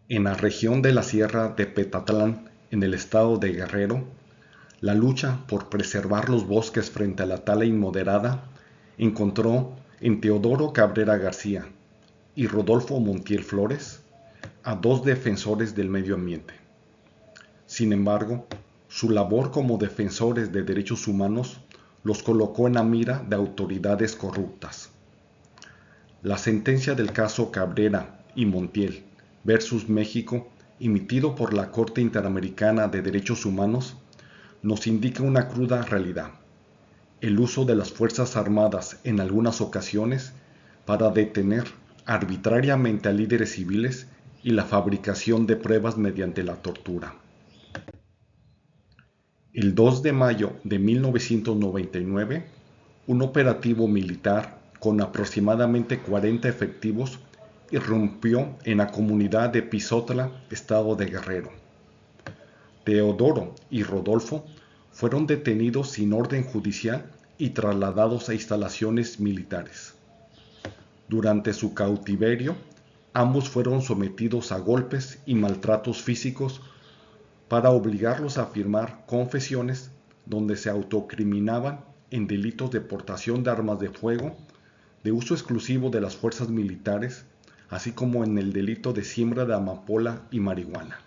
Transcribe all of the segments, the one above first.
En la región de la Sierra de Petatlán, en el estado de Guerrero, la lucha por preservar los bosques frente a la tala inmoderada encontró en Teodoro Cabrera García y Rodolfo Montiel Flores a dos defensores del medio ambiente. Sin embargo, su labor como defensores de derechos humanos los colocó en la mira de autoridades corruptas. La sentencia del caso Cabrera y Montiel versus México, emitido por la Corte Interamericana de Derechos Humanos, nos indica una cruda realidad: el uso de las Fuerzas Armadas en algunas ocasiones para detener arbitrariamente a líderes civiles y la fabricación de pruebas mediante la tortura. El 2 de mayo de 1999, un operativo militar con aproximadamente 40 efectivos irrumpió en la comunidad de Pizotla, estado de Guerrero. Teodoro y Rodolfo fueron detenidos sin orden judicial y trasladados a instalaciones militares. Durante su cautiverio, ambos fueron sometidos a golpes y maltratos físicos para obligarlos a firmar confesiones donde se autocriminaban en delitos de portación de armas de fuego, de uso exclusivo de las fuerzas militares, así como en el delito de siembra de amapola y marihuana.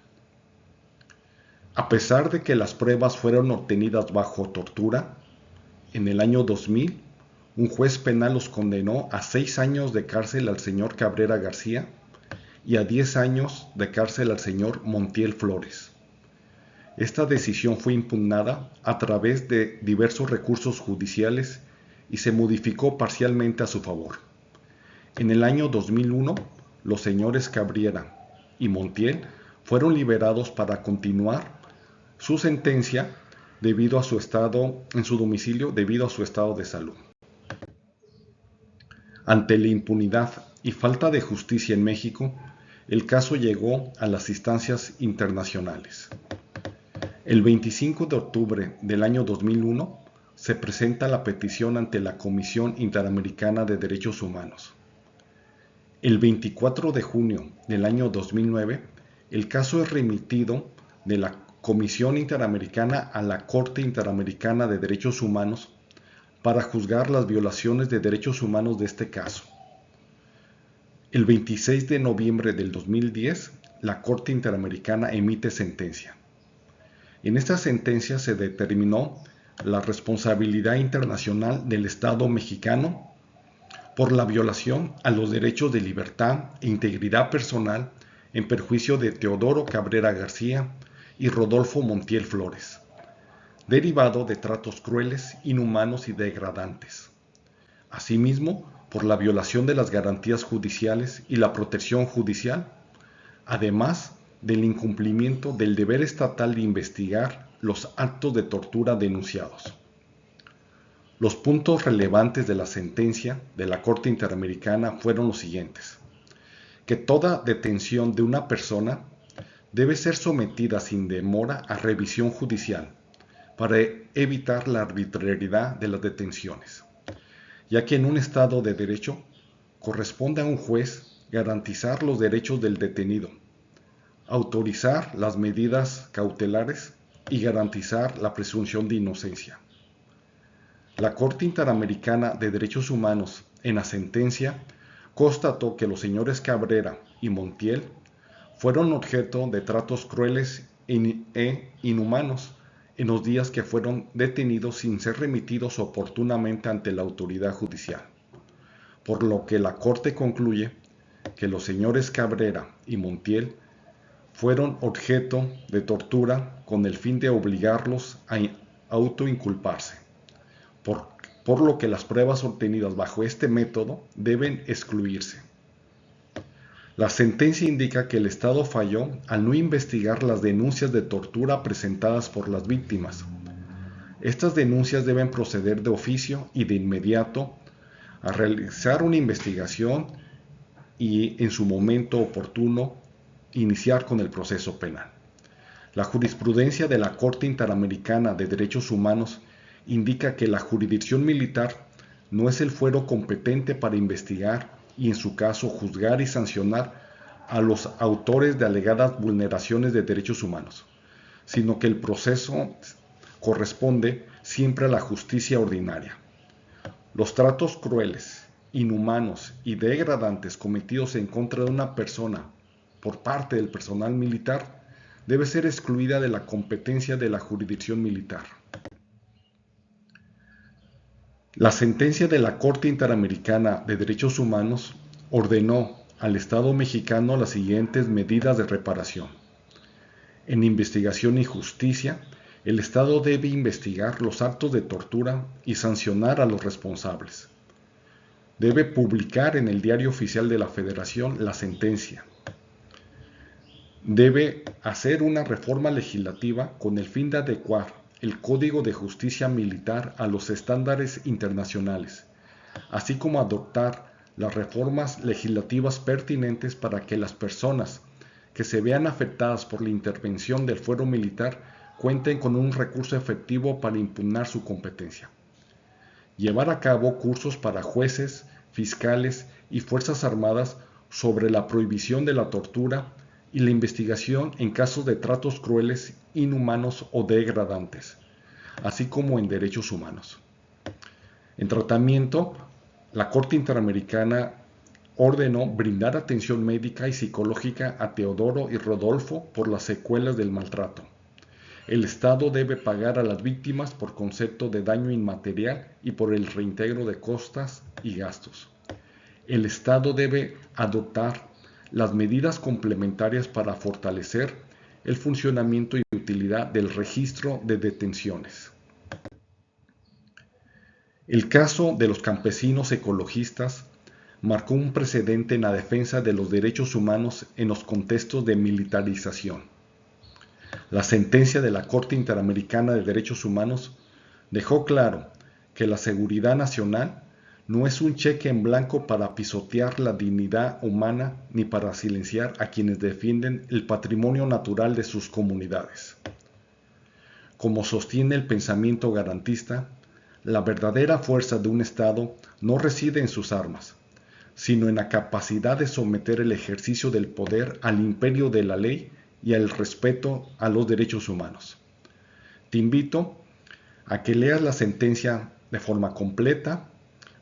A pesar de que las pruebas fueron obtenidas bajo tortura, en el año 2000, un juez penal los condenó a 6 años de cárcel al señor Cabrera García y a 10 años de cárcel al señor Montiel Flores. Esta decisión fue impugnada a través de diversos recursos judiciales y se modificó parcialmente a su favor. En el año 2001, los señores Cabrera y Montiel fueron liberados para continuar su sentencia debido a su estado en su domicilio debido a su estado de salud. Ante la impunidad y falta de justicia en México, el caso llegó a las instancias internacionales. El 25 de octubre del año 2001 se presenta la petición ante la Comisión Interamericana de Derechos Humanos. El 24 de junio del año 2009, el caso es remitido de la Comisión Interamericana a la Corte Interamericana de Derechos Humanos para juzgar las violaciones de derechos humanos de este caso. El 26 de noviembre del 2010, la Corte Interamericana emite sentencia. En esta sentencia se determinó la responsabilidad internacional del Estado mexicano por la violación a los derechos de libertad e integridad personal en perjuicio de Teodoro Cabrera García y Rodolfo Montiel Flores, derivado de tratos crueles, inhumanos y degradantes. Asimismo, por la violación de las garantías judiciales y la protección judicial, además del incumplimiento del deber estatal de investigar los actos de tortura denunciados. Los puntos relevantes de la sentencia de la Corte Interamericana fueron los siguientes: que toda detención de una persona debe ser sometida sin demora a revisión judicial para evitar la arbitrariedad de las detenciones, ya que en un Estado de Derecho corresponde a un juez garantizar los derechos del detenido, autorizar las medidas cautelares y garantizar la presunción de inocencia. La Corte Interamericana de Derechos Humanos, en la sentencia, constató que los señores Cabrera y Montiel fueron objeto de tratos crueles e inhumanos en los días que fueron detenidos sin ser remitidos oportunamente ante la autoridad judicial, por lo que la Corte concluye que los señores Cabrera y Montiel fueron objeto de tortura con el fin de obligarlos a autoinculparse, por lo que las pruebas obtenidas bajo este método deben excluirse. La sentencia indica que el Estado falló al no investigar las denuncias de tortura presentadas por las víctimas. Estas denuncias deben proceder de oficio y de inmediato a realizar una investigación y, en su momento oportuno, iniciar con el proceso penal. La jurisprudencia de la Corte Interamericana de Derechos Humanos indica que la jurisdicción militar no es el fuero competente para investigar y, en su caso, juzgar y sancionar a los autores de alegadas vulneraciones de derechos humanos, sino que el proceso corresponde siempre a la justicia ordinaria. Los tratos crueles, inhumanos y degradantes cometidos en contra de una persona por parte del personal militar debe ser excluida de la competencia de la jurisdicción militar. La sentencia de la Corte Interamericana de Derechos Humanos ordenó al Estado mexicano las siguientes medidas de reparación. En investigación y justicia, el Estado debe investigar los actos de tortura y sancionar a los responsables. Debe publicar en el Diario Oficial de la Federación la sentencia. Debe hacer una reforma legislativa con el fin de adecuar el Código de Justicia Militar a los estándares internacionales, así como adoptar las reformas legislativas pertinentes para que las personas que se vean afectadas por la intervención del fuero militar cuenten con un recurso efectivo para impugnar su competencia. Llevar a cabo cursos para jueces, fiscales y fuerzas armadas sobre la prohibición de la tortura y la investigación en casos de tratos crueles, inhumanos o degradantes, así como en derechos humanos. En tratamiento, la Corte Interamericana ordenó brindar atención médica y psicológica a Teodoro y Rodolfo por las secuelas del maltrato. El Estado debe pagar a las víctimas por concepto de daño inmaterial y por el reintegro de costas y gastos. El Estado debe adoptar las medidas complementarias para fortalecer el funcionamiento y utilidad del registro de detenciones. El caso de los campesinos ecologistas marcó un precedente en la defensa de los derechos humanos en los contextos de militarización. La sentencia de la Corte Interamericana de Derechos Humanos dejó claro que la seguridad nacional no es un cheque en blanco para pisotear la dignidad humana ni para silenciar a quienes defienden el patrimonio natural de sus comunidades. Como sostiene el pensamiento garantista, la verdadera fuerza de un Estado no reside en sus armas, sino en la capacidad de someter el ejercicio del poder al imperio de la ley y al respeto a los derechos humanos. Te invito a que leas la sentencia de forma completa.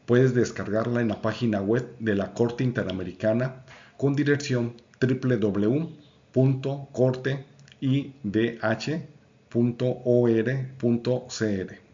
Puedes descargarla en la página web de la Corte Interamericana con dirección www.corteidh.or.cr.